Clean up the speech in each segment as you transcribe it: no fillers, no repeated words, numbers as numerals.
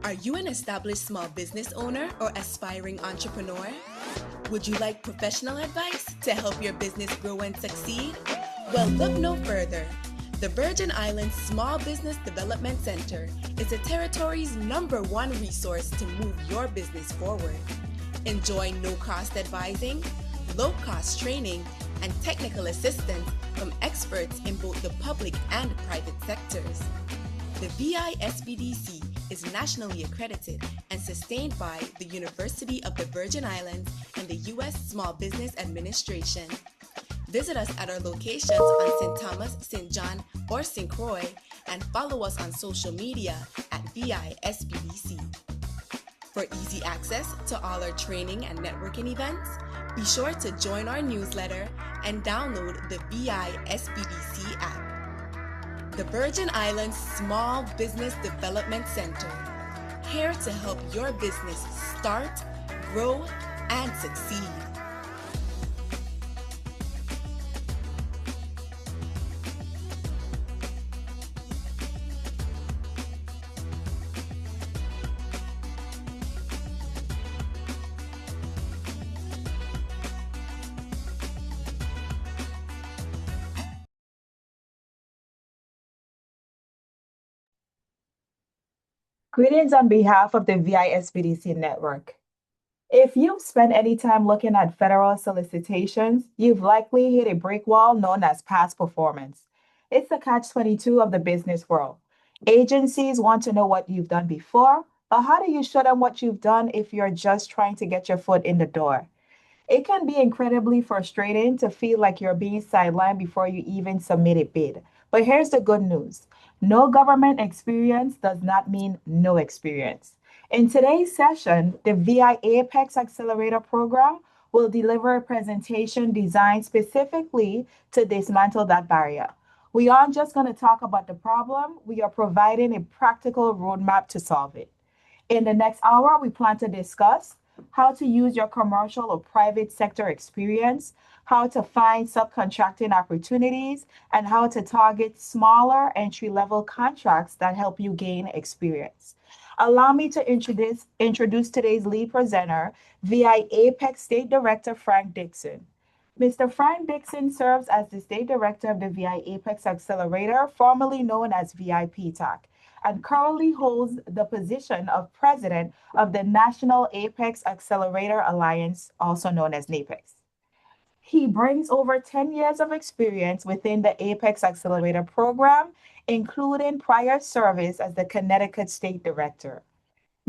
Are you an established small business owner or aspiring entrepreneur? Would you like professional advice to help your business grow and succeed? Well, look no further. The Virgin Islands Small Business Development Center is the territory's #1 resource to move your business forward. Enjoy no-cost advising, low-cost training, and technical assistance from experts in both the public and private sectors. The VISBDC is nationally accredited and sustained by the University of the Virgin Islands and the U.S. Small Business Administration. Visit us at our locations on St. Thomas, St. John, or St. Croix, and follow us on social media at VISBDC. For easy access to all our training and networking events, be sure to join our newsletter and download the VISBDC app. The Virgin Islands Small Business Development Center, here to help your business start, grow, and succeed. Greetings on behalf of the VISBDC network. If you've spent any time looking at federal solicitations, you've likely hit a brick wall known as past performance. It's the catch-22 of the business world. Agencies want to know what you've done before, but how do you show them what you've done if you're just trying to get your foot in the door? It can be incredibly frustrating to feel like you're being sidelined before you even submit a bid. But here's the good news. No government experience does not mean no experience. In today's session, the VI Apex Accelerator program will deliver a presentation designed specifically to dismantle that barrier. We aren't just going to talk about the problem, we are providing a practical roadmap to solve it. In the next hour, we plan to discuss how to use your commercial or private sector experience, how to find subcontracting opportunities, and how to target smaller entry-level contracts that help you gain experience. Allow me to introduce today's lead presenter, VI Apex State Director Frank Dixon. Mr. Frank Dixon serves as the State Director of the VI Apex Accelerator, formerly known as VIPTAC, and currently holds the position of President of the National Apex Accelerator Alliance, also known as NAPEX. He brings over 10 years of experience within the Apex Accelerator program, including prior service as the Connecticut State Director.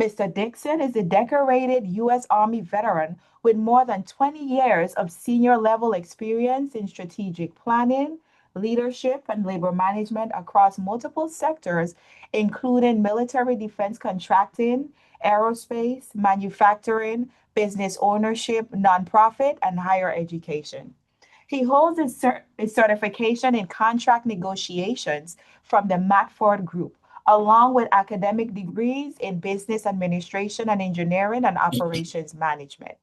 Mr. Dixon is a decorated U.S. Army veteran with more than 20 years of senior level experience in strategic planning, leadership, and labor management across multiple sectors, including military defense contracting, aerospace, manufacturing, business ownership, nonprofit, and higher education. He holds a certification in contract negotiations from the Matford Group, along with academic degrees in business administration and engineering and operations management.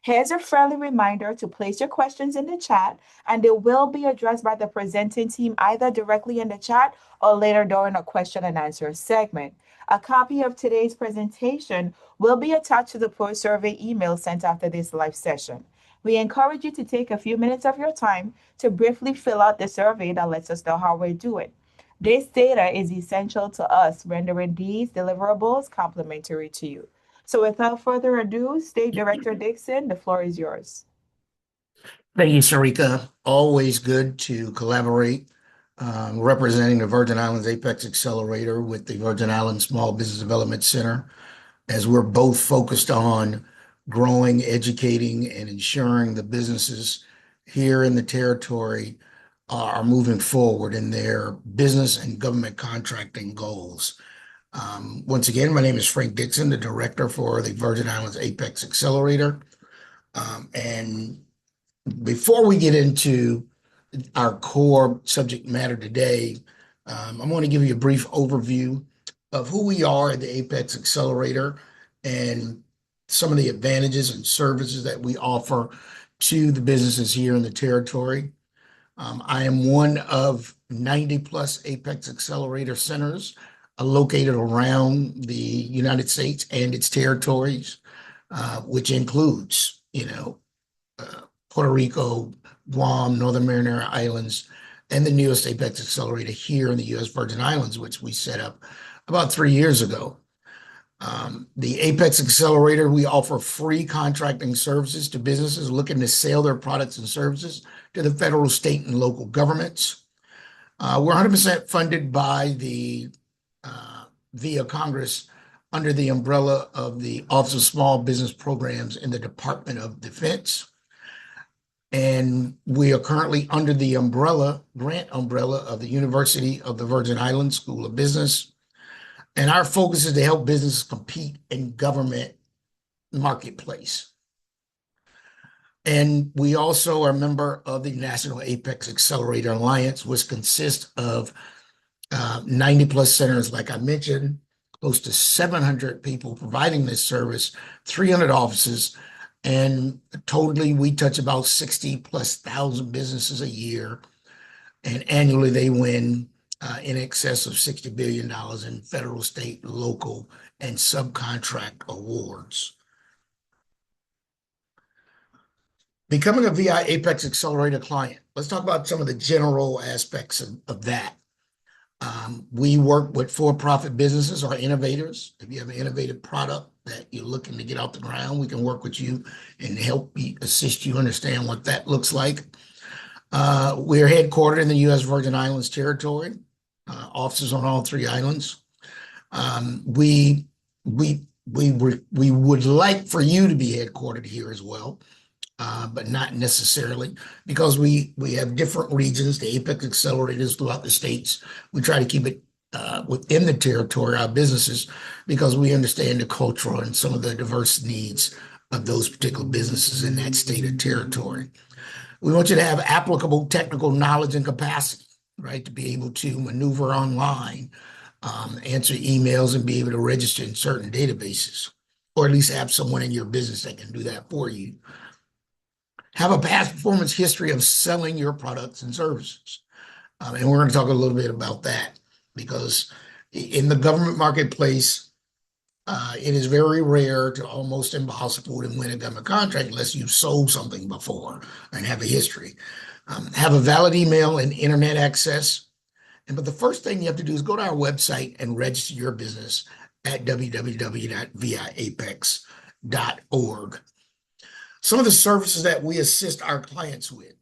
Here's a friendly reminder to place your questions in the chat, and they will be addressed by the presenting team either directly in the chat or later during a question and answer segment. A copy of today's presentation will be attached to the post-survey email sent after this live session. We encourage you to take a few minutes of your time to briefly fill out the survey that lets us know how we're doing. This data is essential to us, rendering these deliverables complementary to you. So without further ado, State Director Dixon, the floor is yours. Thank you, Sharika. Always good to collaborate, representing the Virgin Islands Apex Accelerator with the Virgin Islands Small Business Development Center, as we're both focused on growing, educating, and ensuring the businesses here in the territory are moving forward in their business and government contracting goals. Once again, my name is Frank Dixon, the director for the Virgin Islands Apex Accelerator. And before we get into our core subject matter today, I'm going to give you a brief overview of who we are at the Apex Accelerator and some of the advantages and services that we offer to the businesses here in the territory. I am one of 90 plus Apex Accelerator centers located around the United States and its territories, which includes, Puerto Rico, Guam, Northern Mariana Islands, and the newest Apex Accelerator here in the U.S. Virgin Islands, which we set up about 3 years ago. The Apex Accelerator, we offer free contracting services to businesses looking to sell their products and services to the federal, state, and local governments. We're 100% funded by via Congress under the umbrella of the Office of Small Business Programs in the Department of Defense. And we are currently under the grant umbrella of the University of the Virgin Islands School of Business. And our focus is to help businesses compete in government marketplace. And we also are a member of the National Apex Accelerator Alliance, which consists of 90 plus centers, like I mentioned, close to 700 people providing this service, 300 offices, and totally we touch about 60,000+ businesses a year. And annually they win in excess of $60 billion in federal, state, local, and subcontract awards. Becoming a VI Apex Accelerator client. Let's talk about some of the general aspects of that. We work with for-profit businesses or innovators. If you have an innovative product that you're looking to get off the ground, we can work with you and assist you understand what that looks like. We're headquartered in the U.S. Virgin Islands territory, offices on all 3 islands. We would like for you to be headquartered here as well, but not necessarily, because we have different regions, the Apex Accelerators throughout the states. We try to keep it within the territory, our businesses, because we understand the cultural and some of the diverse needs of those particular businesses in that state or territory. We want you to have applicable technical knowledge and capacity, right, to be able to maneuver online, answer emails, and be able to register in certain databases, or at least have someone in your business that can do that for you. Have a past performance history of selling your products and services. And we're going to talk a little bit about that, because in the government marketplace, it is very rare to almost impossible to win a government contract unless you've sold something before and have a history. Have a valid email and internet access. But the first thing you have to do is go to our website and register your business at www.viapex.org. Some of the services that we assist our clients with: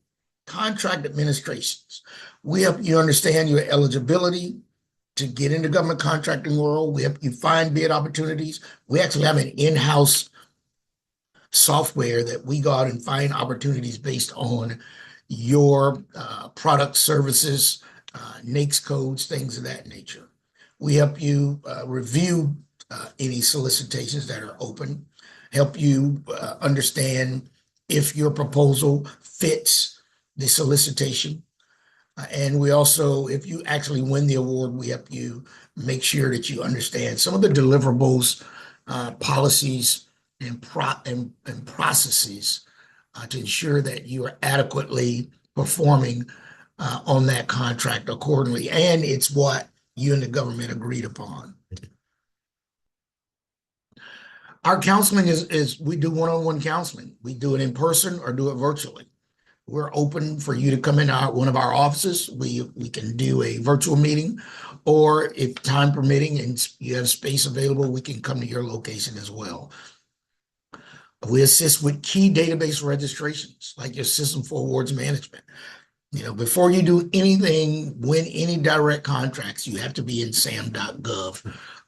contract administrations. We help you understand your eligibility to get into government contracting world. We help you find bid opportunities. We actually have an in-house software that we go out and find opportunities based on your product, services, NAICS codes, things of that nature. We help you review any solicitations that are open, help you understand if your proposal fits the solicitation. And we also, if you actually win the award, we help you make sure that you understand some of the deliverables, policies, and processes to ensure that you are adequately performing on that contract accordingly, and it's what you and the government agreed upon. Our counseling is we do one-on-one counseling. We do it in person or do it virtually. We're open for you to come in one of our offices. We can do a virtual meeting, or if time permitting and you have space available, we can come to your location as well. We assist with key database registrations, like your System for Awards Management. Before you do anything, win any direct contracts, you have to be in SAM.gov,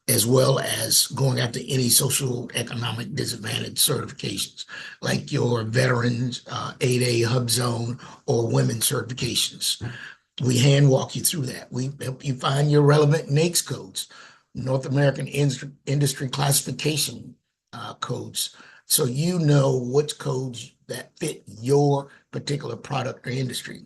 as well as going after any social economic disadvantage certifications, like your Veterans 8A Hub Zone or Women's certifications. We hand walk you through that. We help you find your relevant NAICS codes, North American Industry Classification codes, so you know which codes that fit your particular product or industry.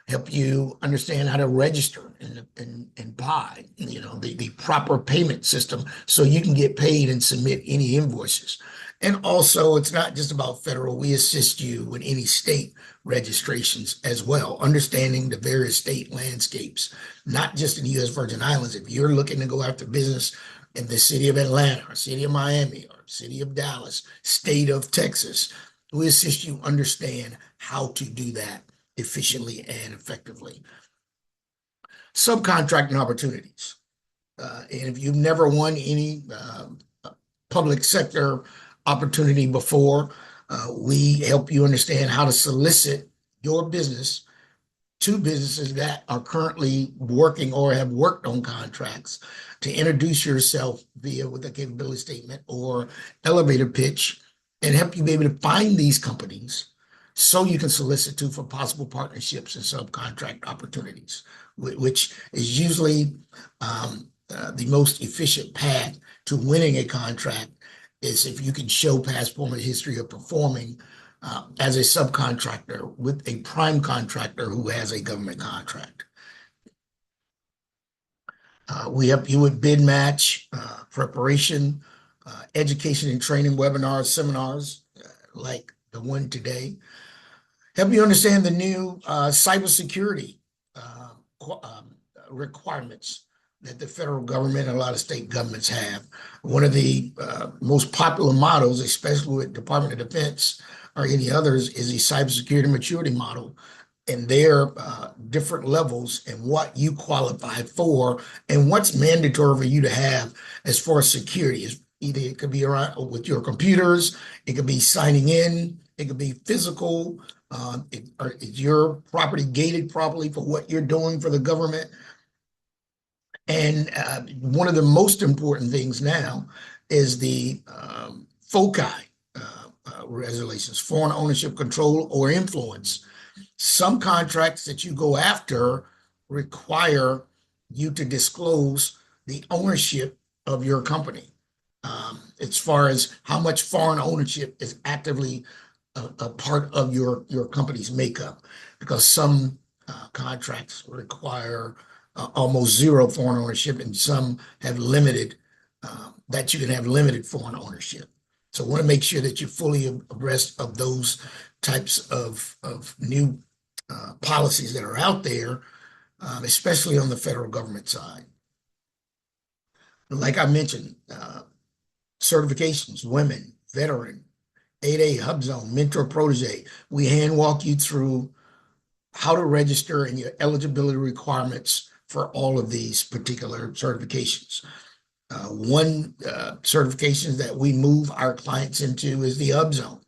Help you understand how to register and buy, the proper payment system so you can get paid and submit any invoices. And also, it's not just about federal. We assist you with any state registrations as well, understanding the various state landscapes, not just in the U.S. Virgin Islands. If you're looking to go after business in the city of Atlanta or city of Miami or city of Dallas, state of Texas, we assist you understand how to do that efficiently and effectively. Subcontracting opportunities. And if you've never won any public sector opportunity before, we help you understand how to solicit your business to businesses that are currently working or have worked on contracts to introduce yourself via with a capability statement or elevator pitch and help you be able to find these companies so you can solicit to for possible partnerships and subcontract opportunities, which is usually the most efficient path to winning a contract is if you can show past performance history of performing as a subcontractor with a prime contractor who has a government contract. We help you with bid match, preparation, education and training webinars, seminars like the one today. Help you understand the new cybersecurity requirements that the federal government and a lot of state governments have. One of the most popular models, especially with Department of Defense or any others, is the cybersecurity maturity model and their different levels and what you qualify for and what's mandatory for you to have as far as security. Either it could be around with your computers, it could be signing in, it could be physical. Is your property gated properly for what you're doing for the government? And one of the most important things now is the FOCI regulations, foreign ownership control or influence. Some contracts that you go after require you to disclose the ownership of your company as far as how much foreign ownership is actively a part of your company's makeup, because some contracts require almost zero foreign ownership, and some have limited that you can have limited foreign ownership. So I want to make sure that you're fully abreast of those types of new policies that are out there, especially on the federal government side. Like I mentioned, certifications, women, veteran, 8A, HubZone, mentor, protege. We hand walk you through how to register and your eligibility requirements for all of these particular certifications. One certification that we move our clients into is the HubZone,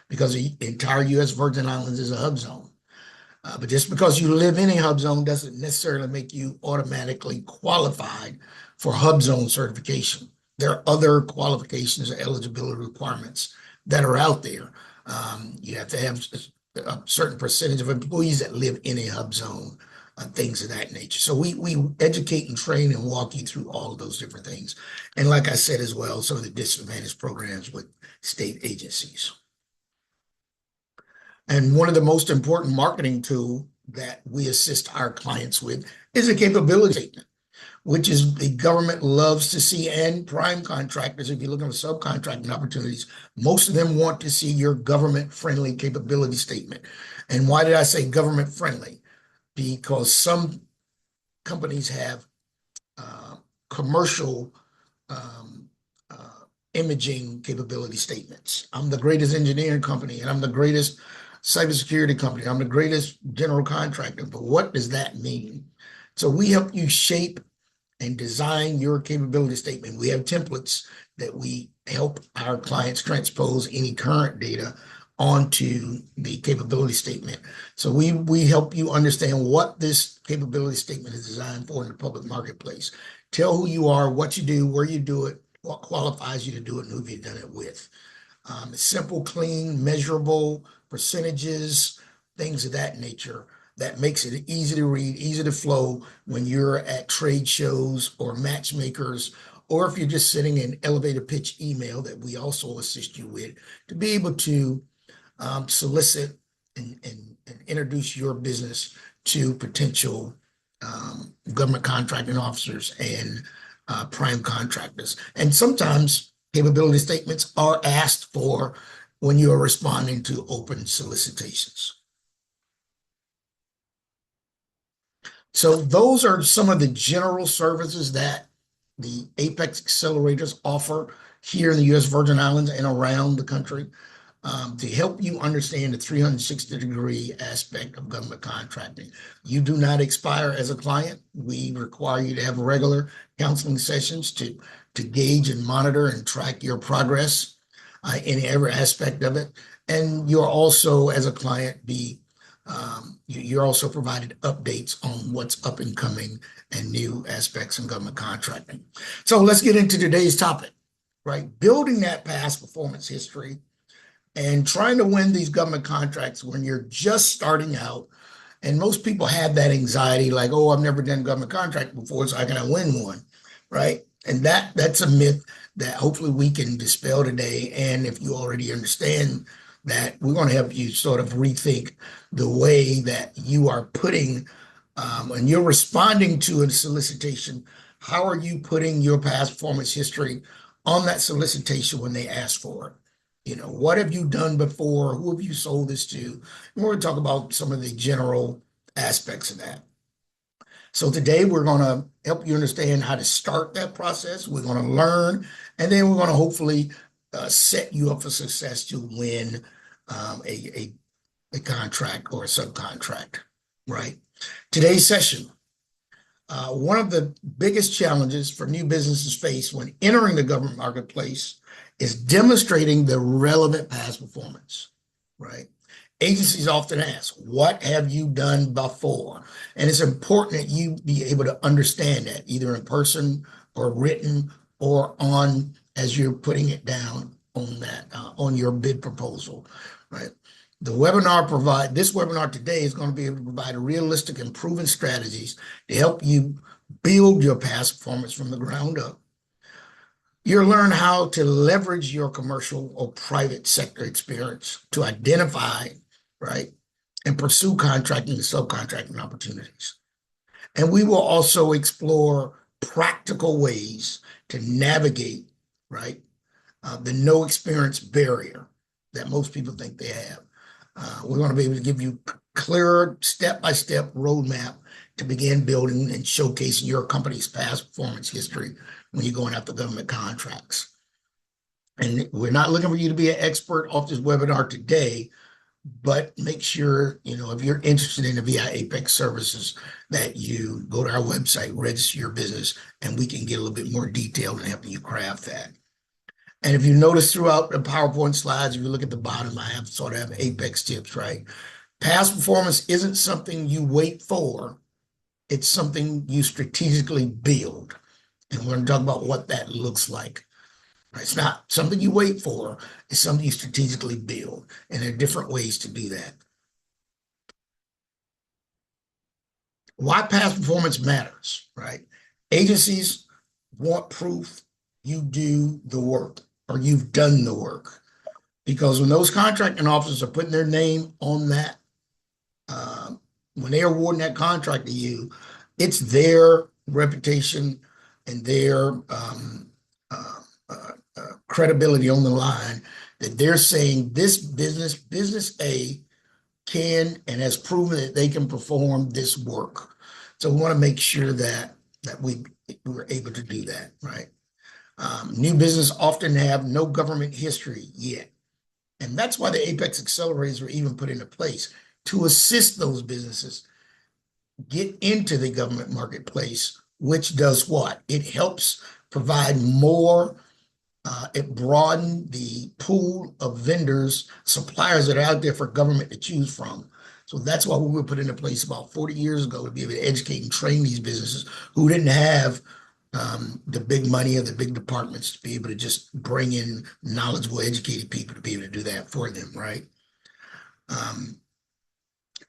because the entire U.S. Virgin Islands is a HubZone. But just because you live in a HubZone doesn't necessarily make you automatically qualified for HubZone certification. There are other qualifications or eligibility requirements that are out there. You have to have a certain percentage of employees that live in a HubZone, things of that nature. So we educate and train and walk you through all of those different things. And like I said as well, some of the disadvantaged programs with state agencies. And one of the most important marketing tool that we assist our clients with is a capability statement, which is the government loves to see, and prime contractors, if you look at subcontracting opportunities, most of them want to see your government-friendly capability statement. And why did I say government-friendly? Because some companies have commercial imaging capability statements. I'm the greatest engineering company, and I'm the greatest cybersecurity company. I'm the greatest general contractor. But what does that mean? So we help you shape and design your capability statement. We have templates that we help our clients transpose any current data onto the capability statement. So we help you understand what this capability statement is designed for in the public marketplace. Tell who you are, what you do, where you do it, what qualifies you to do it, and who you've done it with. It's simple, clean, measurable, percentages, things of that nature. That makes it easy to read, easy to flow when you're at trade shows or matchmakers, or if you're just sending an elevator pitch email that we also assist you with, to be able to solicit and introduce your business to potential government contracting officers and prime contractors. And sometimes Capability statements are asked for when you are responding to open solicitations. So those are some of the general services that the Apex accelerators offer here in the U.S. Virgin Islands and around the country, to help you understand the 360-degree aspect of government contracting. You do not expire as a client. We require you to have regular counseling sessions to gauge and monitor and track your progress in every aspect of it. And you're also, as a client, you're also provided updates on what's up and coming and new aspects in government contracting. So let's get into today's topic, right? Building that past performance history and trying to win these government contracts when you're just starting out. And most people have that anxiety, like, oh, I've never done government contract before, so how can I win one, right? And that's a myth that hopefully we can dispel today. And if you already understand that, we're going to help you sort of rethink the way that you are putting, and you're responding to a solicitation. How are you putting your past performance history on that solicitation when they ask for it? You know, what have you done before? Who have you sold this to? And we're going to talk about some of the general aspects of that. So today we're going to help you understand how to start that process. We're going to learn, and then we're going to hopefully set you up for success to win a contract or a subcontract, right? Today's session, one of the biggest challenges for new businesses face when entering the government marketplace is demonstrating the relevant past performance, right? Agencies often ask, what have you done before? And it's important that you be able to understand that either in person or written or on as you're putting it down on that on your bid proposal, right? This webinar today is going to be able to provide realistic and proven strategies to help you build your past performance from the ground up. You'll learn how to leverage your commercial or private sector experience to identify, right, and pursue contracting and subcontracting opportunities. And we will also explore practical ways to navigate, right, the no experience barrier that most people think they have. We're going to be able to give you clearer step-by-step roadmap to begin building and showcasing your company's past performance history when you're going after government contracts. And we're not looking for you to be an expert off this webinar today, but make sure, you know, if you're interested in the VI Apex services, that you go to our website, register your business, and we can get a little bit more detailed in helping you craft that. And if you notice throughout the PowerPoint slides, if you look at the bottom, I have sort of have Apex tips, right? Past performance isn't something you wait for. It's something you strategically build. And we're going to talk about what that looks like. It's not something you wait for. It's something you strategically build. And there are different ways to do that. Why past performance matters, right? Agencies want proof you do the work or you've done the work. Because when those contracting officers are putting their name on that, when they're awarding that contract to you, it's their reputation and their credibility on the line that they're saying this business A can and has proven that they can perform this work. So we want to make sure that we're able to do that, right? New business often have no government history yet. And that's why the Apex accelerators were even put into place to assist those businesses get into the government marketplace, which does what? It helps provide more, it broadened the pool of vendors, suppliers that are out there for government to choose from. So that's why we were put into place about 40 years ago to be able to educate and train these businesses who didn't have the big money or the big departments to be able to just bring in knowledgeable, educated people to be able to do that for them, right?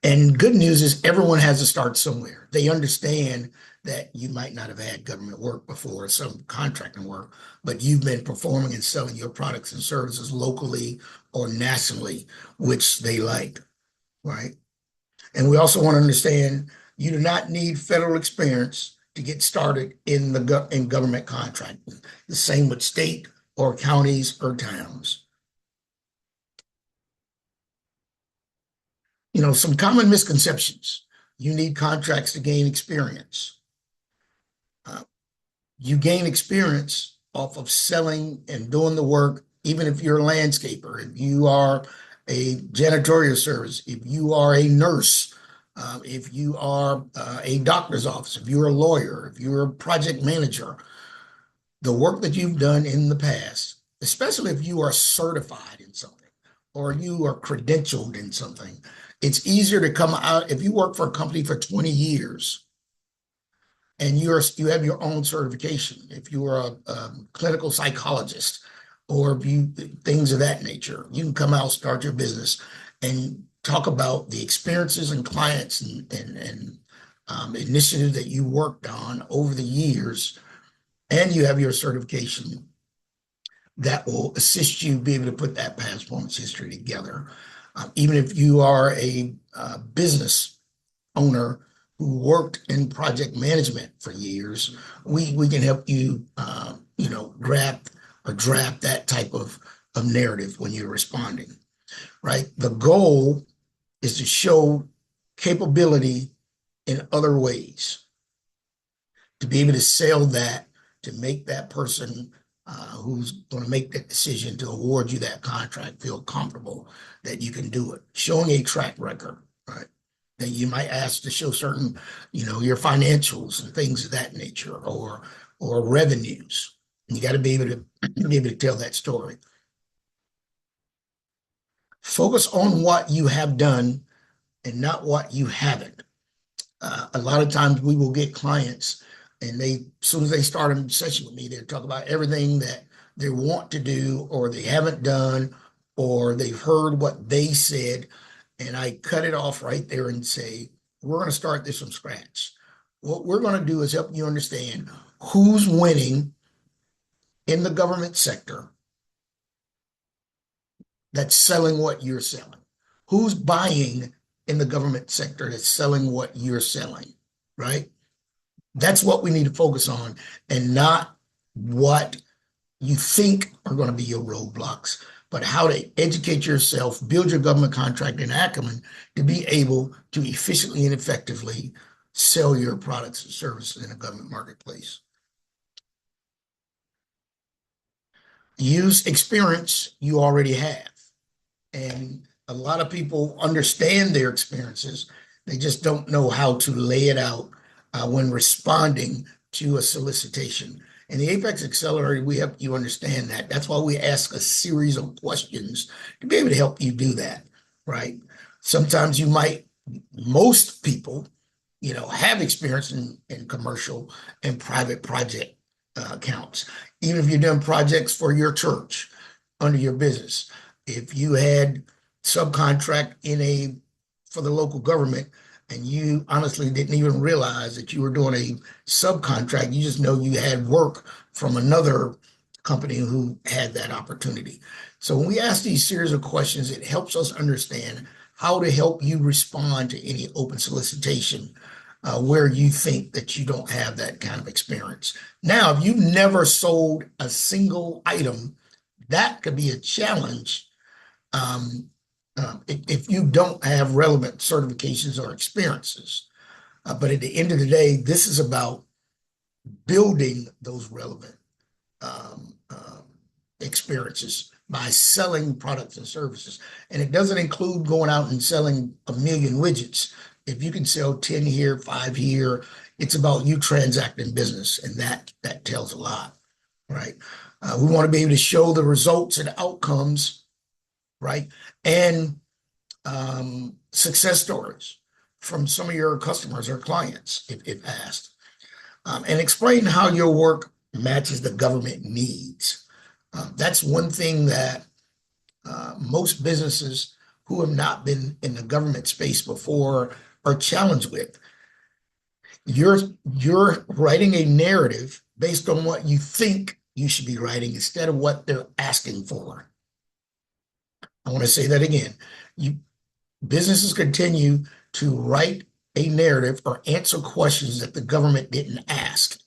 And good news is everyone has to start somewhere. They understand that you might not have had government work before, some contracting work, but you've been performing and selling your products and services locally or nationally, which they like, right? And we also want to understand you do not need federal experience to get started in government contracting. The same with state, or counties or towns. Some common misconceptions. You need contracts to gain experience. You gain experience off of selling and doing the work, even if you're a landscaper, if you are a janitorial service, if you are a nurse, if you are a doctor's office, if you're a lawyer, if you're a project manager, the work that you've done in the past, especially if you are certified in something or you are credentialed in something, it's easier to come out. If you work for a company for 20 years and you have your own certification, if you are a clinical psychologist or things of that nature, you can come out, start your business and talk about the experiences and clients and initiatives that you worked on over the years, and you have your certification that will assist you be able to put that past performance history together. Even if you are a business owner who worked in project management for years, we can help you, grab or draft that type of narrative when you're responding, right? The goal is to show capability in other ways, to be able to sell that, to make that person who's going to make that decision to award you that contract feel comfortable that you can do it. Showing a track record, right? That you might ask to show certain, your financials and things of that nature, or revenues. And you got to be able to tell that story. Focus on what you have done and not what you haven't. A lot of times we will get clients and as soon as they start a session with me, they talk about everything that they want to do or they haven't done, or they've heard what they said. And I cut it off right there and say, we're going to start this from scratch. What we're going to do is help you understand who's winning in the government sector that's selling what you're selling. Who's buying in the government sector that's selling what you're selling, right? That's what we need to focus on, and not what you think are going to be your roadblocks, but how to educate yourself, build your government contracting acumen to be able to efficiently and effectively sell your products and services in a government marketplace. Use experience you already have. And a lot of people understand their experiences. They just don't know how to lay it out when responding to a solicitation. In the Apex Accelerator, we help you understand that. That's why we ask a series of questions to be able to help you do that, right? Sometimes most people, have experience in commercial and private project accounts. Even if you're doing projects for your church under your business, if you had subcontract for the local government, and you honestly didn't even realize that you were doing a subcontract, you just know you had work from another company who had that opportunity. So when we ask these series of questions, it helps us understand how to help you respond to any open solicitation where you think that you don't have that kind of experience. Now, if you've never sold a single item, that could be a challenge if you don't have relevant certifications or experiences. But at the end of the day, this is about building those relevant experiences by selling products and services. And it doesn't include going out and selling 1 million widgets. If you can sell 10 here, 5 here, it's about you transacting business, and that tells a lot, right? We want to be able to show the results and outcomes, right? And success stories from some of your customers or clients, if asked, and explain how your work matches the government needs. That's one thing that most businesses who have not been in the government space before are challenged with. You're writing a narrative based on what you think you should be writing instead of what they're asking for. I want to say that again. Businesses continue to write a narrative or answer questions that the government didn't ask.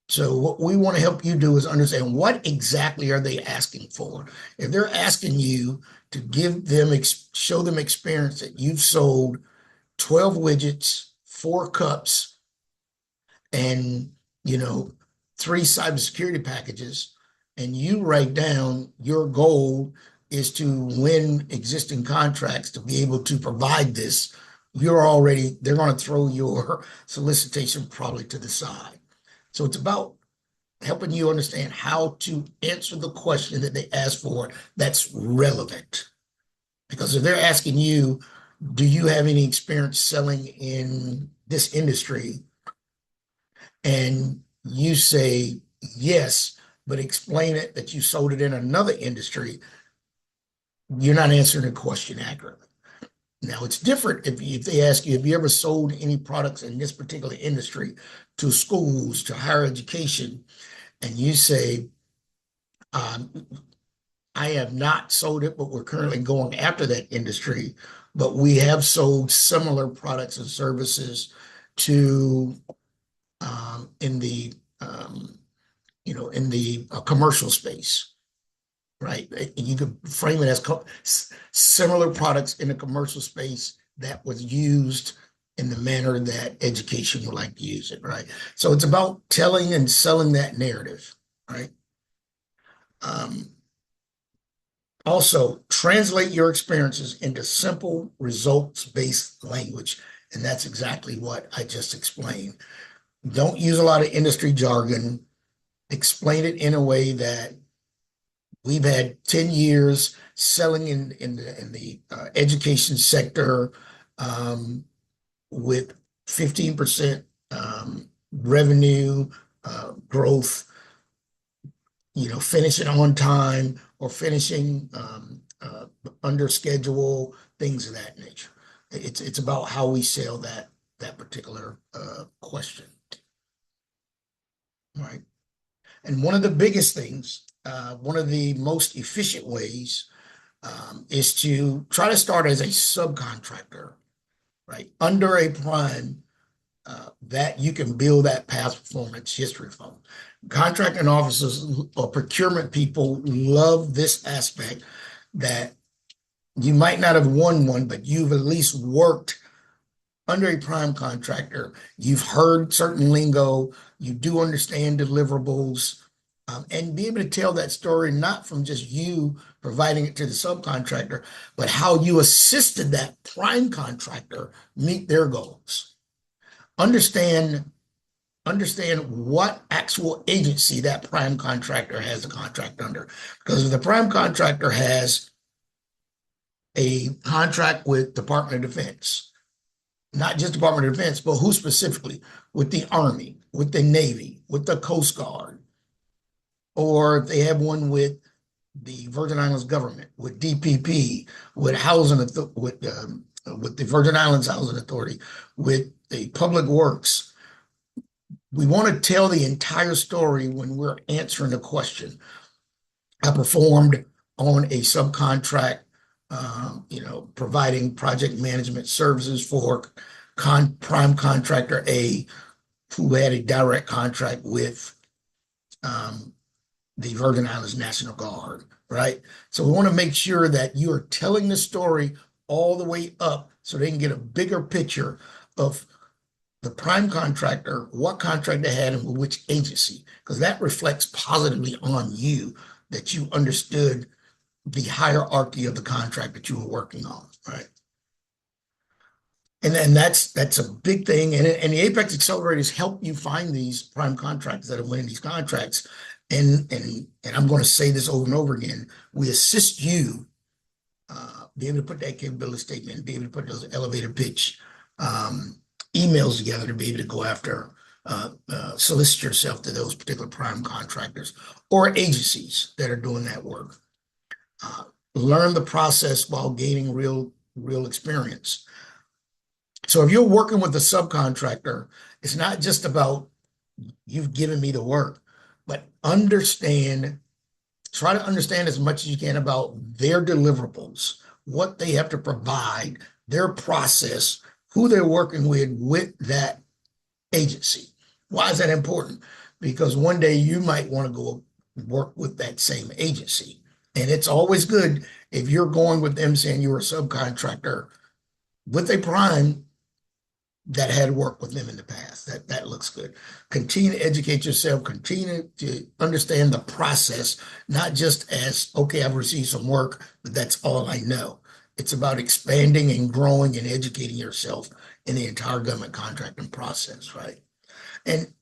So what we want to help you do is understand what exactly are they asking for. If they're asking you to give them, show them experience that you've sold 12 widgets, 4 cups, and, you know, 3 cybersecurity packages, and you write down your goal is to win existing contracts to be able to provide this, they're going to throw your solicitation probably to the side. So it's about helping you understand how to answer the question that they ask for that's relevant. Because if they're asking you, do you have any experience selling in this industry? And you say yes, but explain it that you sold it in another industry, you're not answering the question accurately. Now, it's different if they ask you, have you ever sold any products in this particular industry to schools, to higher education? And you say, I have not sold it, but we're currently going after that industry. But we have sold similar products and services to in the commercial space, right? And you could frame it as similar products in the commercial space that was used in the manner that education would like to use it, right? So it's about telling and selling that narrative, right? Also, translate your experiences into simple results-based language. And that's exactly what I just explained. Don't use a lot of industry jargon. Explain it in a way that we've had 10 years selling in the education sector with 15% revenue growth, finishing on time or finishing under schedule, things of that nature. It's about how we sell that particular question. Right. And one of the biggest things, one of the most efficient ways is to try to start as a subcontractor, right, under a prime that you can build that past performance history from. Contracting officers or procurement people love this aspect that you might not have won one, but you've at least worked under a prime contractor. You've heard certain lingo, you do understand deliverables, and be able to tell that story not from just you providing it to the subcontractor, but how you assisted that prime contractor meet their goals. Understand what actual agency that prime contractor has a contract under. Because if the prime contractor has a contract with Department of Defense, not just Department of Defense, but who specifically? With the Army, with the Navy, with the Coast Guard, or if they have one with the Virgin Islands government, with DPP, with with the Virgin Islands Housing Authority, with the Public Works. We want to tell the entire story when we're answering a question. I performed on a subcontract, providing project management services for prime contractor A, who had a direct contract with the Virgin Islands National Guard, right? So we want to make sure that you are telling the story all the way up so they can get a bigger picture of the prime contractor, what contract they had and with which agency, because that reflects positively on you that you understood the hierarchy of the contract that you were working on, right? And then that's a big thing. And the Apex accelerators help you find these prime contractors that are winning these contracts. And I'm going to say this over and over again, we assist you be able to put that capability statement, be able to put those elevator pitch emails together to be able to go after, solicit yourself to those particular prime contractors or agencies that are doing that work. Learn the process while gaining real experience. So if you're working with a subcontractor, it's not just about you've given me the work, but try to understand as much as you can about their deliverables, what they have to provide, their process, who they're working with that agency. Why is that important? because one day you might want to go work with that same agency. And it's always good if you're going with them saying you're a subcontractor with a prime that had worked with them in the past. That looks good. Continue to educate yourself, continue to understand the process, not just as, okay, I've received some work, but that's all I know. It's about expanding and growing and educating yourself in the entire government contracting process, right?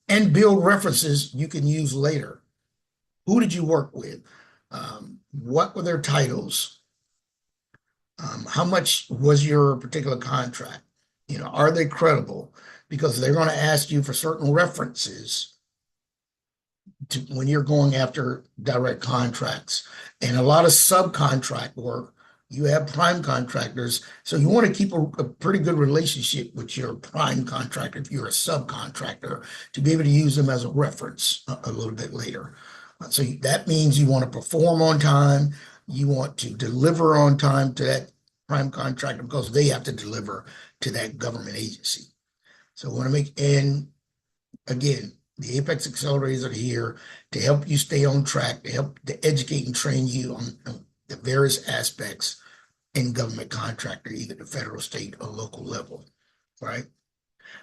And build references you can use later. Who did you work with? What were their titles? How much was your particular contract? Are they credible? Because they're going to ask you for certain references when you're going after direct contracts. And a lot of subcontract work, you have prime contractors. So you want to keep a pretty good relationship with your prime contractor if you're a subcontractor to be able to use them as a reference a little bit later. So that means you want to perform on time. You want to deliver on time to that prime contractor because they have to deliver to that government agency. So we want to and again, the Apex Accelerators are here to help you stay on track, to help to educate and train you on the various aspects in government contractor, either the federal, state, or local level, right?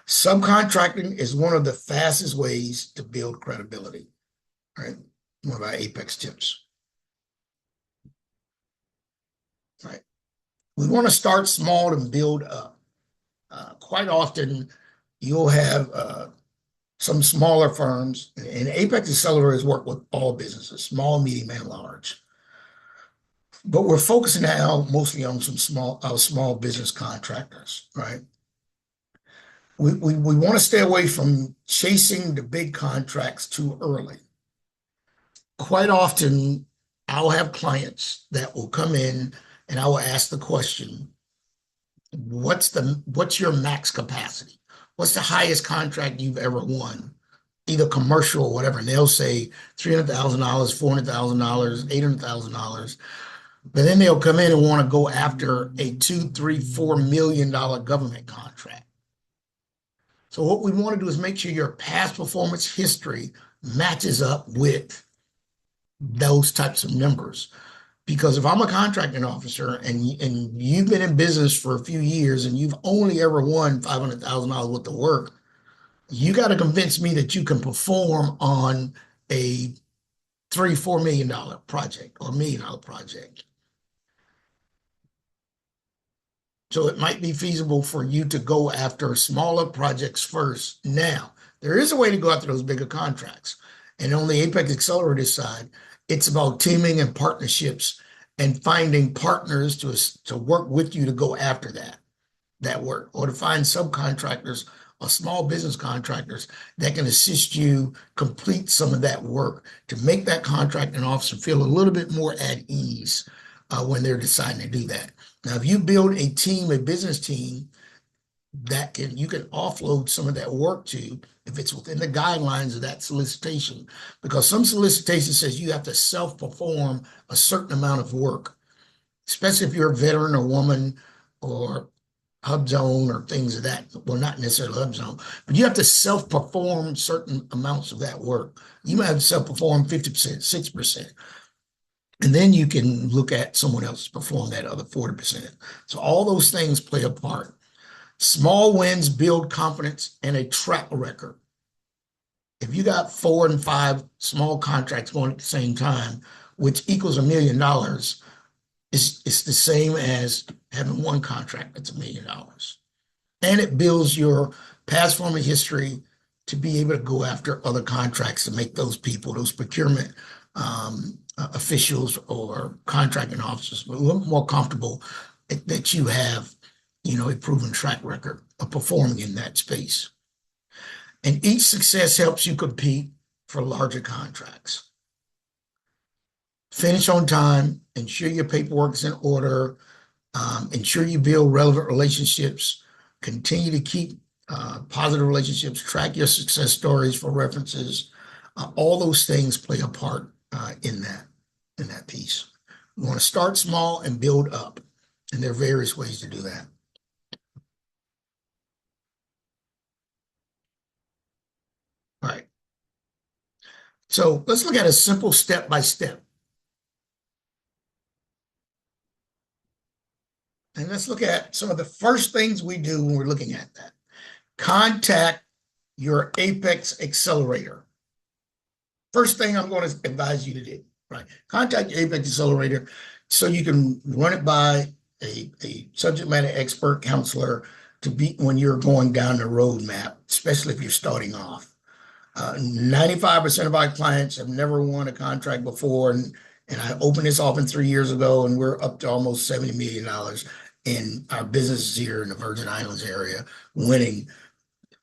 Subcontracting is one of the fastest ways to build credibility, right? One of our Apex tips, right? We want to start small and build up. Quite often, you'll have some smaller firms, and Apex Accelerators work with all businesses, small, medium, and large. But we're focusing now mostly on some small business contractors, right? We want to stay away from chasing the big contracts too early. Quite often, I'll have clients that will come in and I will ask the question, what's your max capacity? What's the highest contract you've ever won, either commercial or whatever? And they'll say $300,000, $400,000, $800,000. But then they'll come in and want to go after a $2, $3, $4 million government contract. So what we want to do is make sure your past performance history matches up with those types of numbers. Because if I'm a contracting officer and you've been in business for a few years and you've only ever won $500,000 worth of work, you got to convince me that you can perform on a $3, $4 million project or $1 million project. So it might be feasible for you to go after smaller projects first. Now, there is a way to go after those bigger contracts. And on the Apex Accelerator side, it's about teaming and partnerships and finding partners to work with you to go after that work, or to find subcontractors or small business contractors that can assist you complete some of that work to make that contracting officer feel a little bit more at ease when they're deciding to do that. Now, if you build a team, a business team that you can offload some of that work to, if it's within the guidelines of that solicitation, because some solicitation says you have to self-perform a certain amount of work, especially if you're a veteran or woman or HubZone or things of that. Well, not necessarily HubZone, but you have to self-perform certain amounts of that work. You might have to self-perform 50%, 6%. And then you can look at someone else perform that other 40%. So all those things play a part. Small wins build confidence and a track record. If you got 4 and 5 small contracts going at the same time, which equals $1 million, it's the same as having one contract that's $1 million. And it builds your past former history to be able to go after other contracts to make those people, those procurement officials or contracting officers a little more comfortable that you have, a proven track record of performing in that space. And each success helps you compete for larger contracts. Finish on time, ensure your paperwork is in order, ensure you build relevant relationships, continue to keep positive relationships, track your success stories for references. All those things play a part in that piece. We want to start small and build up, and there are various ways to do that. All right. So let's look at a simple step by step. And let's look at some of the first things we do when we're looking at that. Contact your Apex Accelerator. First thing I'm going to advise you to do, right? Contact your Apex Accelerator so you can run it by a subject matter expert counselor to be when you're going down the roadmap, especially if you're starting off. 95% of our clients have never won a contract before, and I opened this office 3 years ago, and we're up to almost $70 million in our businesses here in the Virgin Islands area, winning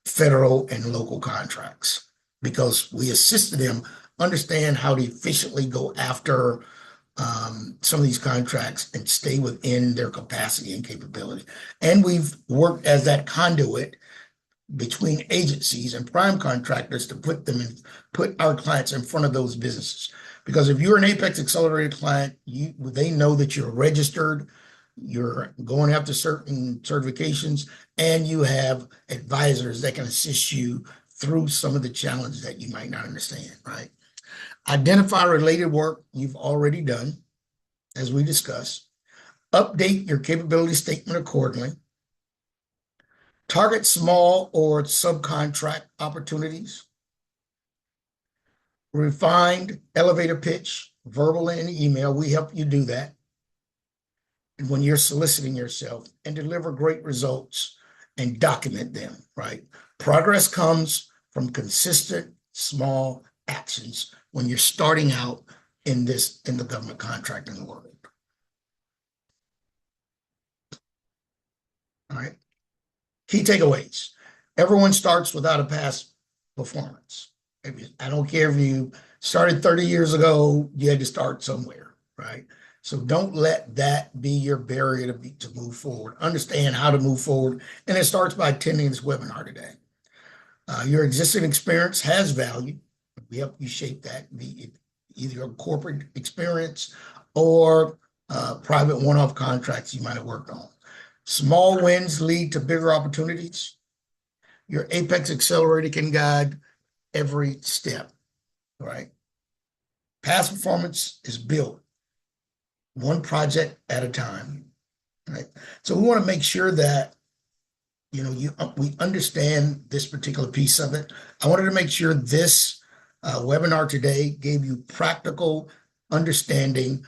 federal and local contracts because we assisted them understand how to efficiently go after some of these contracts and stay within their capacity and capability. And we've worked as that conduit between agencies and prime contractors to put our clients in front of those businesses. Because if you're an Apex Accelerator client, they know that you're registered, you're going after certain certifications, and you have advisors that can assist you through some of the challenges that you might not understand, right? Identify related work you've already done, as we discussed. Update your capability statement accordingly. Target small or subcontract opportunities. Refined elevator pitch, verbal and email. We help you do that. And when you're soliciting yourself, and deliver great results and document them, right? Progress comes from consistent small actions when you're starting out in the government contracting world. All right. Key takeaways. Everyone starts without a past performance. I don't care if you started 30 years ago, you had to start somewhere, right? So don't let that be your barrier to move forward. Understand how to move forward. And it starts by attending this webinar today. Your existing experience has value. We help you shape that, be either a corporate experience or private one-off contracts you might have worked on. Small wins lead to bigger opportunities. Your Apex Accelerator can guide every step, right? Past performance is built one project at a time, right? So we want to make sure that we understand this particular piece of it. I wanted to make sure this webinar today gave you practical understanding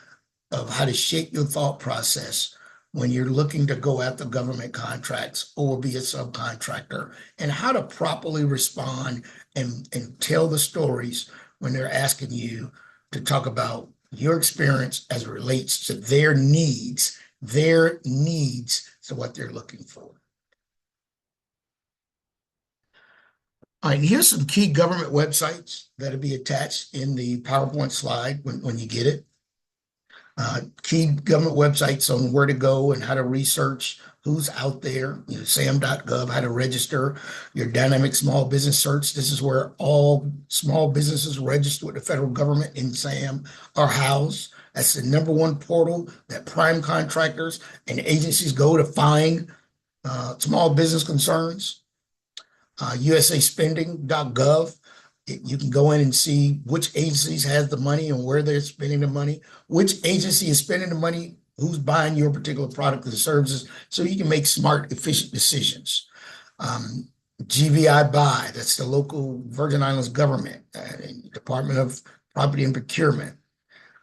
of how to shape your thought process when you're looking to go after government contracts or be a subcontractor, and how to properly respond and tell the stories when they're asking you to talk about your experience as it relates to their needs to what they're looking for. All right, here's some key government websites that'll be attached in the PowerPoint slide when you get it. Key government websites on where to go and how to research who's out there, sam.gov, how to register your dynamic small business search. This is where all small businesses registered with the federal government in SAM are housed. That's the #1 portal that prime contractors and agencies go to find small business concerns. USAspending.gov. You can go in and see which agencies has the money and where they're spending the money, which agency is spending the money, who's buying your particular product and services, so you can make smart, efficient decisions. GVI Buy, that's the local Virgin Islands government, Department of Property and Procurement,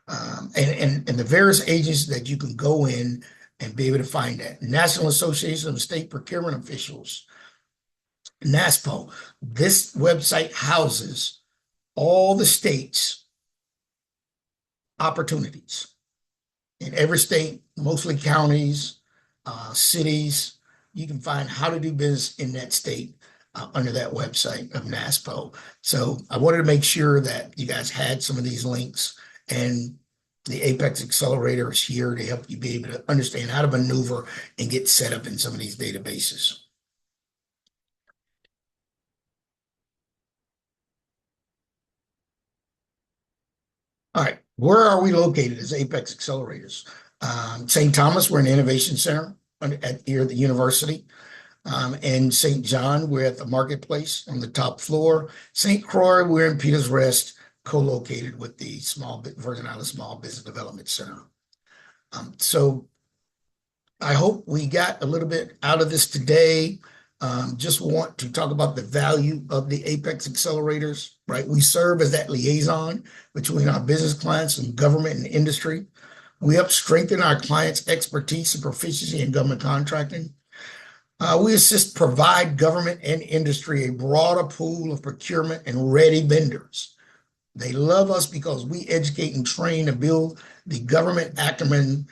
and the various agencies that you can go in and be able to find that. National Association of State Procurement Officials, NASPO. This website houses all the states' opportunities. In every state, mostly counties, cities, you can find how to do business in that state under that website of NASPO. So I wanted to make sure that you guys had some of these links, and the Apex Accelerator is here to help you be able to understand how to maneuver and get set up in some of these databases. All right, where are we located as Apex Accelerators? St. Thomas, we're an innovation center here at the university. In St. John, we're at the marketplace on the top floor. St. Croix, we're in Peters Rest, co-located with the Virgin Islands Small Business Development Center. So I hope we got a little bit out of this today. Just want to talk about the value of the Apex accelerators, right? We serve as that liaison between our business clients and government and industry. We help strengthen our clients' expertise and proficiency in government contracting. We assist provide government and industry a broader pool of procurement and ready vendors. They love us because we educate and train and build the government acumen,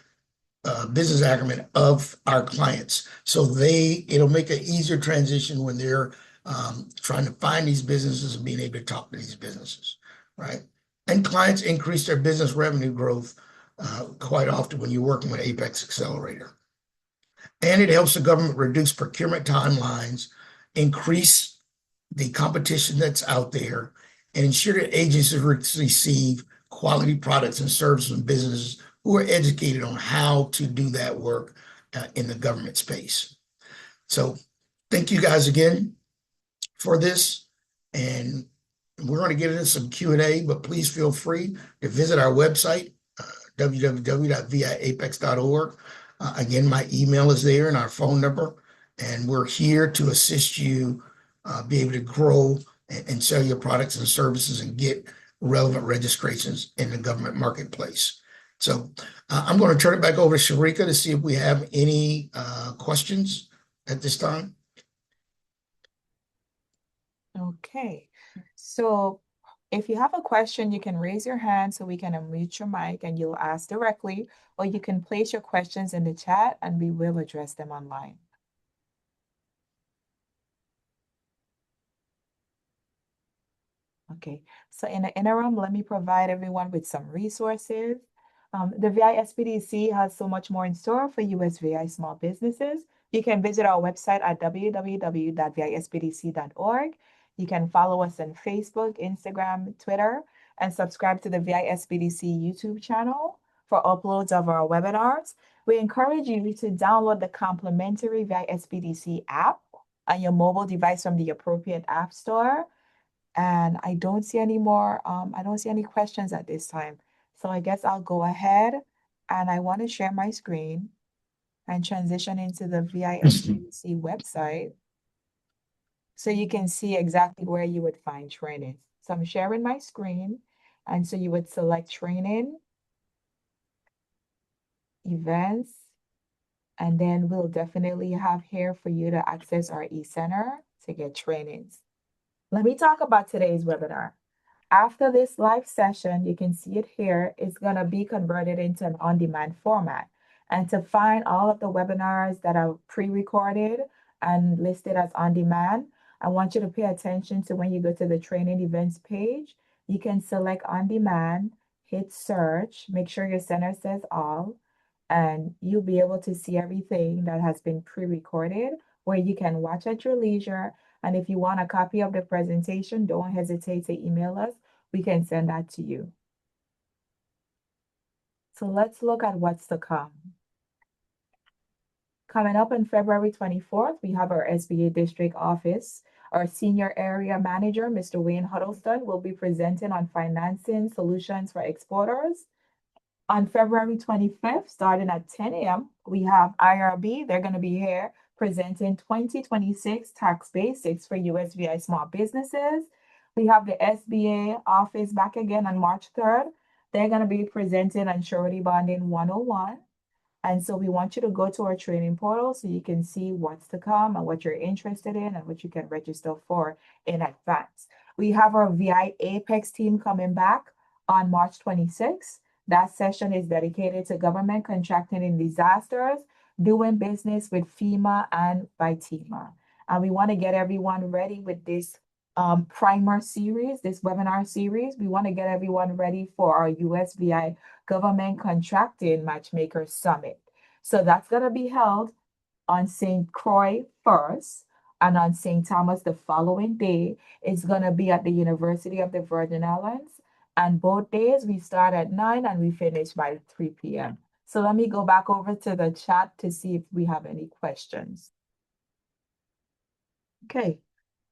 business acumen of our clients. So it'll make an easier transition when they're trying to find these businesses and being able to talk to these businesses, right? And clients increase their business revenue growth quite often when you're working with Apex Accelerator. And it helps the government reduce procurement timelines, increase the competition that's out there, and ensure that agencies receive quality products and services from businesses who are educated on how to do that work in the government space. So thank you guys again for this. And we're going to get into some Q&A, but please feel free to visit our website, www.viapex.org. Again, my email is there and our phone number, and we're here to assist you be able to grow and sell your products and services and get relevant registrations in the government marketplace. So I'm going to turn it back over to Sharika to see if we have any questions at this time. Okay, so if you have a question, you can raise your hand so we can unmute your mic and you'll ask directly, or you can place your questions in the chat and we will address them online. Okay, so in the interim, let me provide everyone with some resources. The VI SBDC has so much more in store for you as VI small businesses. You can visit our website at www.visbdc.org. You can follow us on Facebook, Instagram, Twitter, and subscribe to the VI SBDC YouTube channel for uploads of our webinars. We encourage you to download the complimentary VI SBDC app on your mobile device from the appropriate app store. And I don't see any more, I don't see any questions at this time. So I guess I'll go ahead and I want to share my screen and transition into the VISBDC website so you can see exactly where you would find trainings. So I'm sharing my screen, and so you would select training, events, and then we'll definitely have here for you to access our eCenter to get trainings. Let me talk about today's webinar. After this live session, you can see it here, it's going to be converted into an on-demand format. And to find all of the webinars that are pre-recorded and listed as on-demand, I want you to pay attention to when you go to the training events page, you can select on-demand, hit search, make sure your center says all, and you'll be able to see everything that has been pre-recorded where you can watch at your leisure. And if you want a copy of the presentation, don't hesitate to email us. We can send that to you. So let's look at what's to come. Coming up on February 24th, we have our SBA district office. Our senior area manager, Mr. Wayne Huddleston, will be presenting on financing solutions for exporters. On February 25th, starting at 10 a.m., we have IRB. They're going to be here presenting 2026 tax basics for USVI small businesses. We have the SBA office back again on March 3rd. They're going to be presenting on surety bonding 101. And so we want you to go to our training portal so you can see what's to come and what you're interested in and what you can register for in advance. We have our VI Apex team coming back on March 26th. That session is dedicated to government contracting in disasters, doing business with FEMA and BITEMA. And we want to get everyone ready with this primer series, this webinar series. We want to get everyone ready for our USVI Government Contracting Matchmaker Summit. So that's going to be held on St. Croix first, and on St. Thomas the following day. It's going to be at the University of the Virgin Islands. And both days we start at 9 and we finish by 3 p.m. So let me go back over to the chat to see if we have any questions. Okay,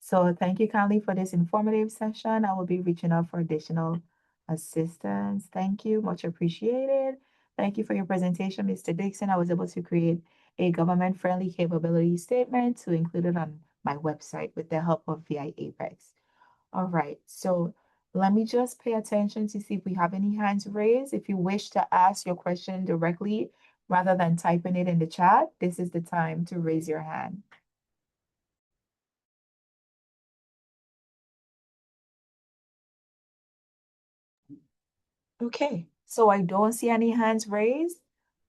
so thank you kindly for this informative session. I will be reaching out for additional assistance. Thank you, much appreciated. Thank you for your presentation, Mr. Dixon. I was able to create a government-friendly capability statement to include it on my website with the help of VI Apex. All right, so let me just pay attention to see if we have any hands raised. If you wish to ask your question directly rather than typing it in the chat, this is the time to raise your hand. Okay, so I don't see any hands raised.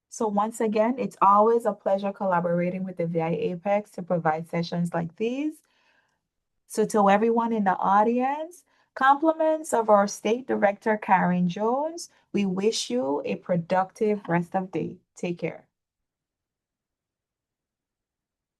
So once again, it's always a pleasure collaborating with the VI Apex to provide sessions like these. So to everyone in the audience, compliments of our State Director, Karen Jones. We wish you a productive rest of day. Take care.